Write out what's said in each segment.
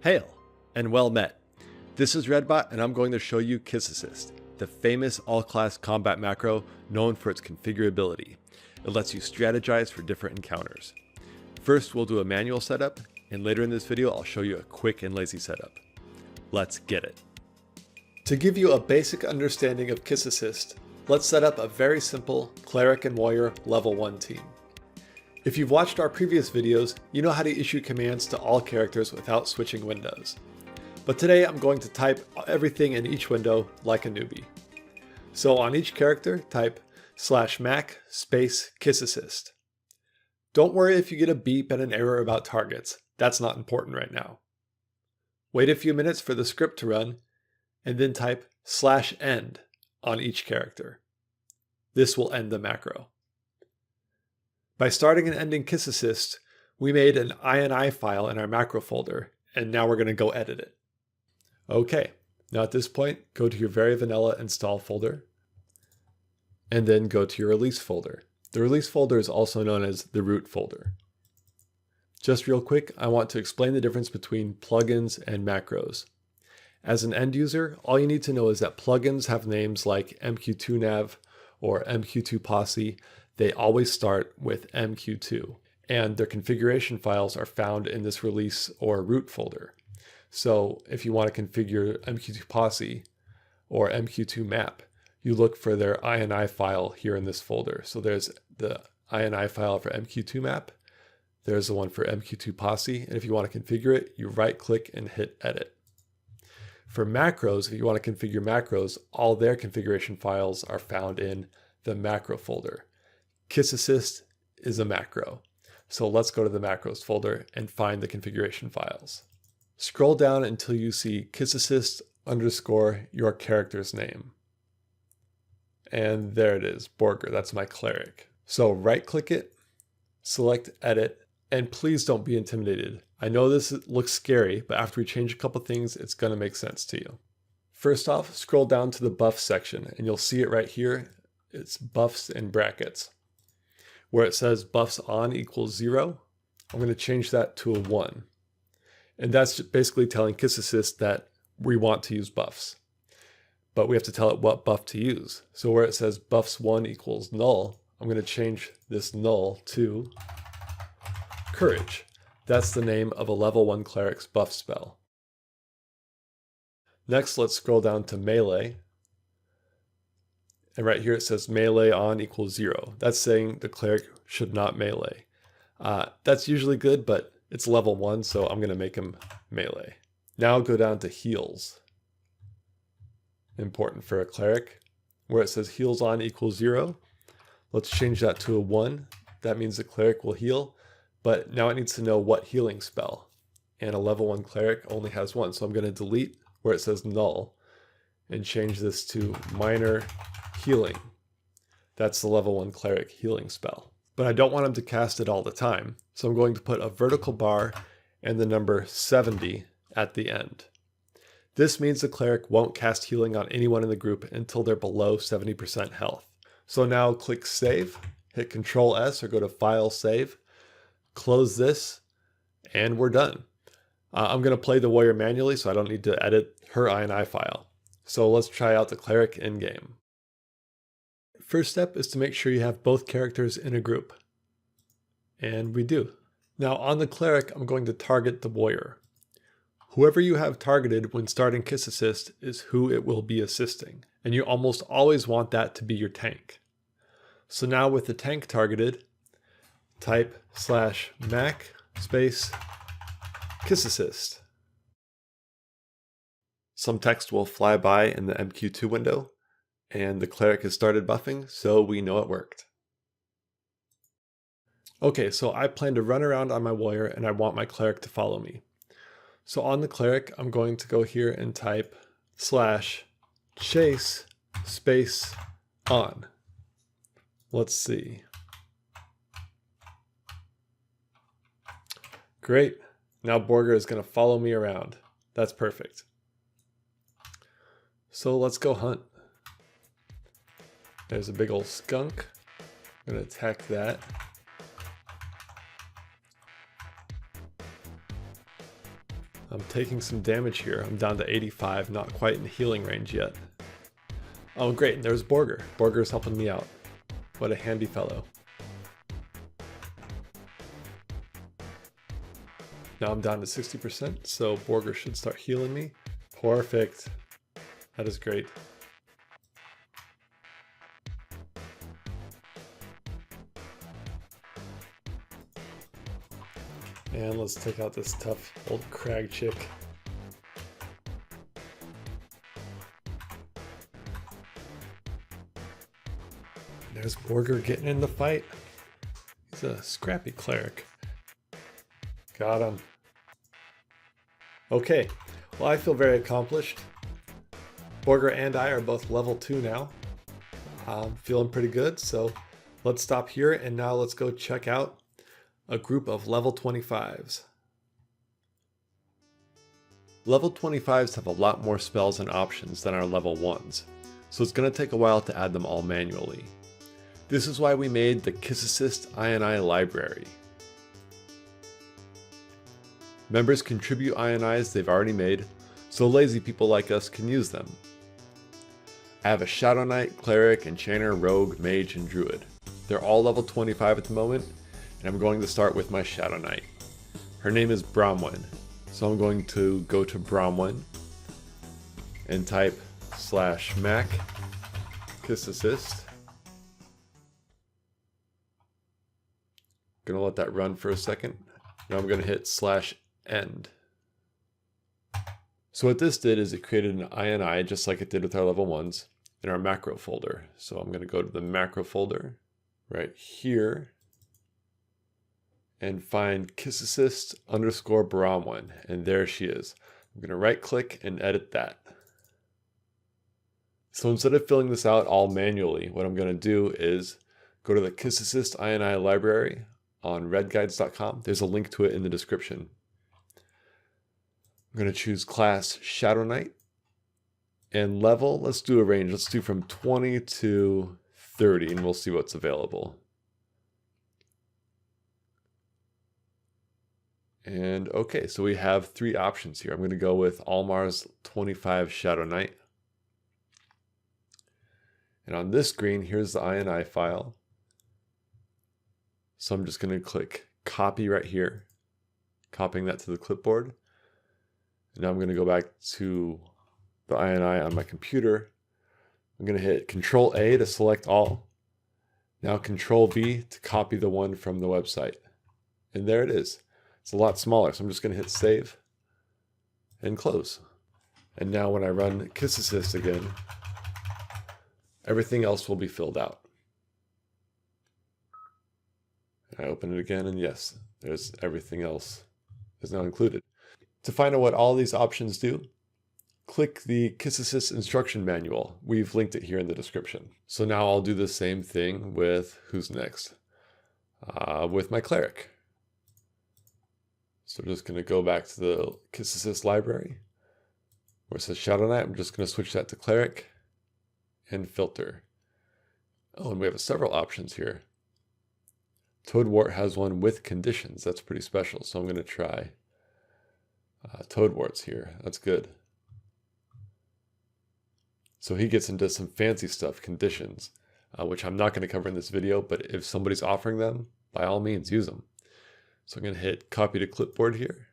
Hail, and well met. This is Redbot, and I'm going to show you KissAssist, the famous all-class combat macro known for its configurability. It lets you strategize for different encounters. First, we'll do a manual setup, and later in this video, I'll show you a quick and lazy setup. Let's get it. To give you a basic understanding of KissAssist, let's set up a very simple Cleric and Warrior level 1 team. If you've watched our previous videos, you know how to issue commands to all characters without switching windows. But today I'm going to type everything in each window like a newbie. So on each character, type /mac space KissAssist. Don't worry if you get a beep and an error about targets. That's not important right now. Wait a few minutes for the script to run, and then type /end on each character. This will end the macro. By starting and ending KissAssist, we made an INI file in our macro folder, and now we're going to go edit it. Okay, now at this point, go to your very vanilla install folder, and then go to your release folder. The release folder is also known as the root folder. Just real quick, I want to explain the difference between plugins and macros. As an end user, all you need to know is that plugins have names like MQ2nav or MQ2posse. They always start with MQ2, and their configuration files are found in this release or root folder. So if you want to configure MQ2posse or MQ2map, you look for their INI file here in this folder. So there's the INI file for MQ2map, there's the one for MQ2posse, and if you want to configure it, you right click and hit edit. For macros, if you want to configure macros, all their configuration files are found in the macro folder. KissAssist is a macro. So let's go to the macros folder and find the configuration files. Scroll down until you see KissAssist _ your character's name. And there it is, Borger, that's my cleric. So right click it, select edit, and please don't be intimidated. I know this looks scary, but after we change a couple things, it's gonna make sense to you. First off, scroll down to the buff section and you'll see it right here. It's buffs in brackets. Where it says buffs on equals 0, I'm going to change that to a 1. And that's basically telling KissAssist that we want to use buffs. But we have to tell it what buff to use. So where it says buffs 1 equals null, I'm going to change this null to courage. That's the name of a level 1 cleric's buff spell. Next, let's scroll down to melee. And right here it says melee on equals 0. That's saying the cleric should not melee. That's usually good, but it's level 1, so I'm going to make him melee. Now I'll go down to heals. Important for a cleric. Where it says heals on equals 0, let's change that to a 1. That means the cleric will heal, but now it needs to know what healing spell. And a level 1 cleric only has 1, so I'm going to delete where it says null and change this to minor healing. That's the level 1 cleric healing spell. But I don't want him to cast it all the time, so I'm going to put a vertical bar and the number 70 at the end. This means the cleric won't cast healing on anyone in the group until they're below 70% health. So now click save, hit Control S or go to File Save, close this, and we're done. I'm going to play the warrior manually so I don't need to edit her INI file. So let's try out the cleric in-game. First step is to make sure you have both characters in a group. And we do. Now on the cleric, I'm going to target the warrior. Whoever you have targeted when starting KissAssist is who it will be assisting. And you almost always want that to be your tank. So now with the tank targeted, type /mac space KissAssist. Some text will fly by in the MQ2 window, and the cleric has started buffing, so we know it worked. Okay, so I plan to run around on my warrior and I want my cleric to follow me. So on the cleric, I'm going to go here and type /chase space on. Let's see. Great. Now Borger is going to follow me around. That's perfect. So let's go hunt. There's a big old skunk. I'm going to attack that. I'm taking some damage here. I'm down to 85, not quite in healing range yet. Oh great, and there's Borger. Borger's helping me out. What a handy fellow. Now I'm down to 60%, so Borger should start healing me. Perfect. That is great. And let's take out this tough old crag chick. There's Borger getting in the fight. He's a scrappy cleric. Got him. Okay, well I feel very accomplished. Borger and I are both level 2 now. I'm feeling pretty good, so let's stop here and now let's go check out a group of level 25s. Level 25s have a lot more spells and options than our level 1s, so it's going to take a while to add them all manually. This is why we made the KissAssist INI Library. Members contribute INIs they've already made, so lazy people like us can use them. I have a Shadow Knight, Cleric, Enchanter, Rogue, Mage, and Druid. They're all level 25 at the moment, and I'm going to start with my Shadow Knight. Her name is Bronwyn, so I'm going to go to Bronwyn and type /Mac KissAssist. Gonna let that run for a second. Now I'm gonna hit /end. So what this did is it created an INI just like it did with our level 1s in our macro folder. So I'm gonna go to the macro folder right here and find KissAssist _Bronwyn, and there she is. I'm gonna right click and edit that. So instead of filling this out all manually, what I'm gonna do is go to the KissAssist INI Library on RedGuides.com. There's a link to it in the description. I'm going to choose class Shadow Knight and level. Let's do a range. Let's do from 20 to 30 and we'll see what's available. And okay, so we have 3 options here. I'm going to go with Almar's 25 Shadow Knight. And on this screen, here's the INI file. So I'm just going to click copy right here, copying that to the clipboard. And now I'm going to go back to the INI on my computer. I'm going to hit Control A to select all. Now Control V to copy the one from the website. And there it is. It's a lot smaller, so I'm just going to hit save and close. And now when I run KissAssist again, everything else will be filled out. I open it again, and yes, there's everything else is now included. To find out what all these options do, click the KissAssist instruction manual. We've linked it here in the description. So now I'll do the same thing with who's next? With my Cleric. So I'm just going to go back to the KissAssist library where it says Shadow Knight. I'm just going to switch that to Cleric and filter. Oh, and we have several options here. Toadwort has one with conditions. That's pretty special. So I'm going to try Toadwort's here. That's good. So he gets into some fancy stuff, conditions, which I'm not going to cover in this video, but if somebody's offering them, by all means, use them. So I'm going to hit copy to clipboard here.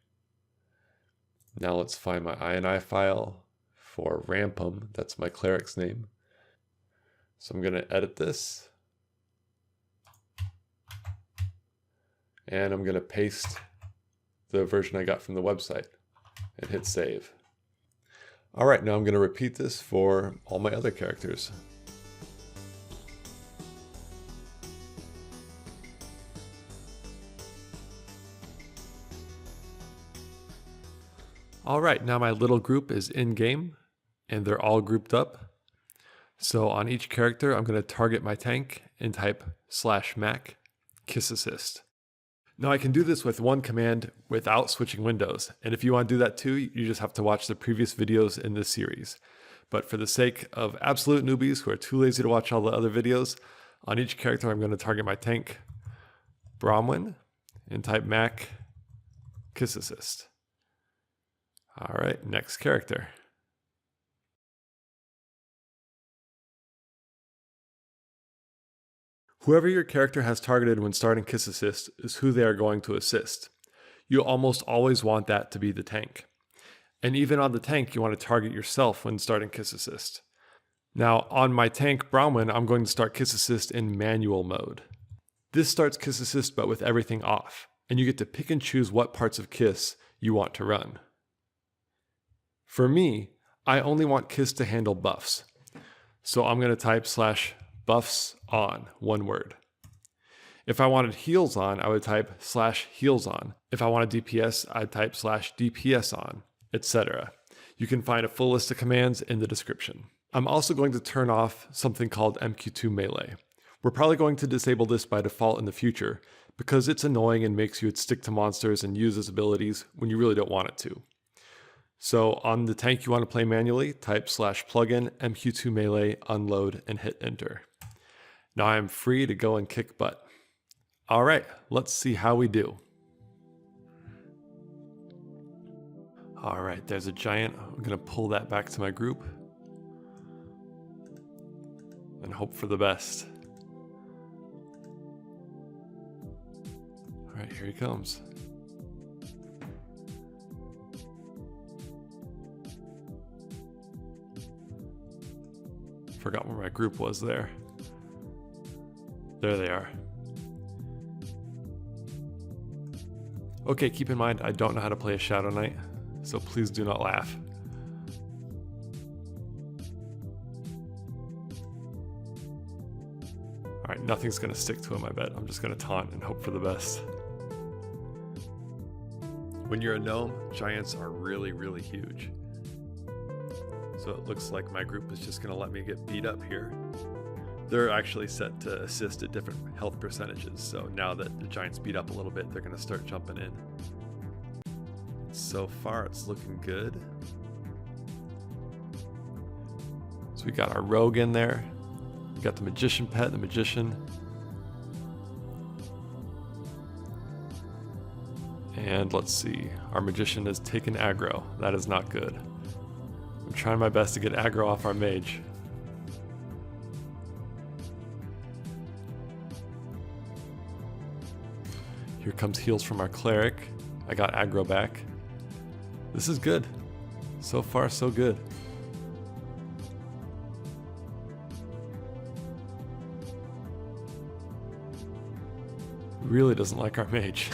Now let's find my INI file for Rampum. That's my Cleric's name. So I'm going to edit this. And I'm going to paste the version I got from the website and hit save. All right, now I'm going to repeat this for all my other characters. All right, now my little group is in game and they're all grouped up. So on each character, I'm going to target my tank and type /Mac KissAssist. Now I can do this with one command without switching windows. And if you want to do that too, you just have to watch the previous videos in this series. But for the sake of absolute newbies who are too lazy to watch all the other videos, on each character I'm going to target my tank, Bronwyn, and type Mac KissAssist. All right, next character. Whoever your character has targeted when starting KissAssist is who they are going to assist. You almost always want that to be the tank. And even on the tank, you want to target yourself when starting KissAssist. Now, on my tank, Bronwyn, I'm going to start KissAssist in manual mode. This starts KissAssist but with everything off, and you get to pick and choose what parts of Kiss you want to run. For me, I only want Kiss to handle buffs. So I'm going to type /buffs on, one word. If I wanted heals on, I would type /heals on. If I wanted DPS, I'd type /DPS on, etc. You can find a full list of commands in the description. I'm also going to turn off something called MQ2 melee. We're probably going to disable this by default in the future because it's annoying and makes you stick to monsters and use its abilities when you really don't want it to. So on the tank you want to play manually, type /plugin MQ2 melee, unload, and hit enter. Now I'm free to go and kick butt. All right, let's see how we do. All right, there's a giant. I'm gonna pull that back to my group and hope for the best. All right, here he comes. Forgot where my group was there. There they are. Okay, keep in mind, I don't know how to play a Shadow Knight, so please do not laugh. Alright, nothing's gonna stick to him, I bet. I'm just gonna taunt and hope for the best. When you're a gnome, giants are really, really huge. So it looks like my group is just gonna let me get beat up here. They're actually set to assist at different health percentages, so now that the giants beat up a little bit, they're gonna start jumping in. So far, it's looking good. So we got our rogue in there. We got the magician pet, the magician. And let's see, our magician has taken aggro. That is not good. I'm trying my best to get aggro off our mage. Here comes heals from our cleric. I got aggro back. This is good. So far, so good. Really doesn't like our mage.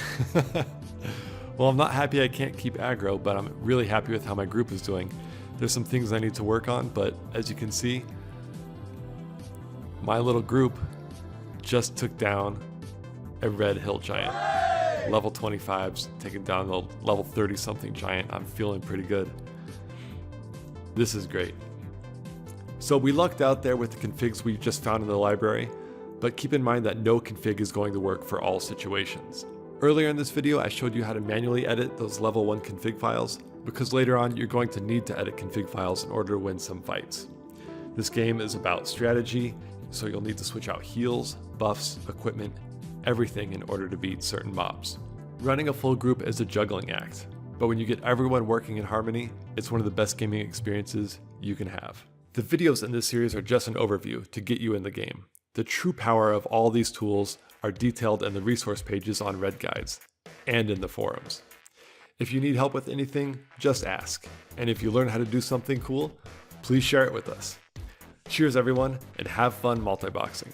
Well, I'm not happy I can't keep aggro, but I'm really happy with how my group is doing. There's some things I need to work on, but as you can see, my little group just took down a red hill giant. Level 25's taking down the level 30 something giant. I'm feeling pretty good. This is great. So we lucked out there with the configs we just found in the library, but keep in mind that no config is going to work for all situations. Earlier in this video, I showed you how to manually edit those level 1 config files, because later on you're going to need to edit config files in order to win some fights. This game is about strategy, so you'll need to switch out heals, buffs, equipment, everything in order to beat certain mobs. Running a full group is a juggling act, but when you get everyone working in harmony, it's one of the best gaming experiences you can have. The videos in this series are just an overview to get you in the game. The true power of all these tools are detailed in the resource pages on RedGuides and in the forums. If you need help with anything, just ask. And if you learn how to do something cool, please share it with us. Cheers everyone, and have fun multiboxing.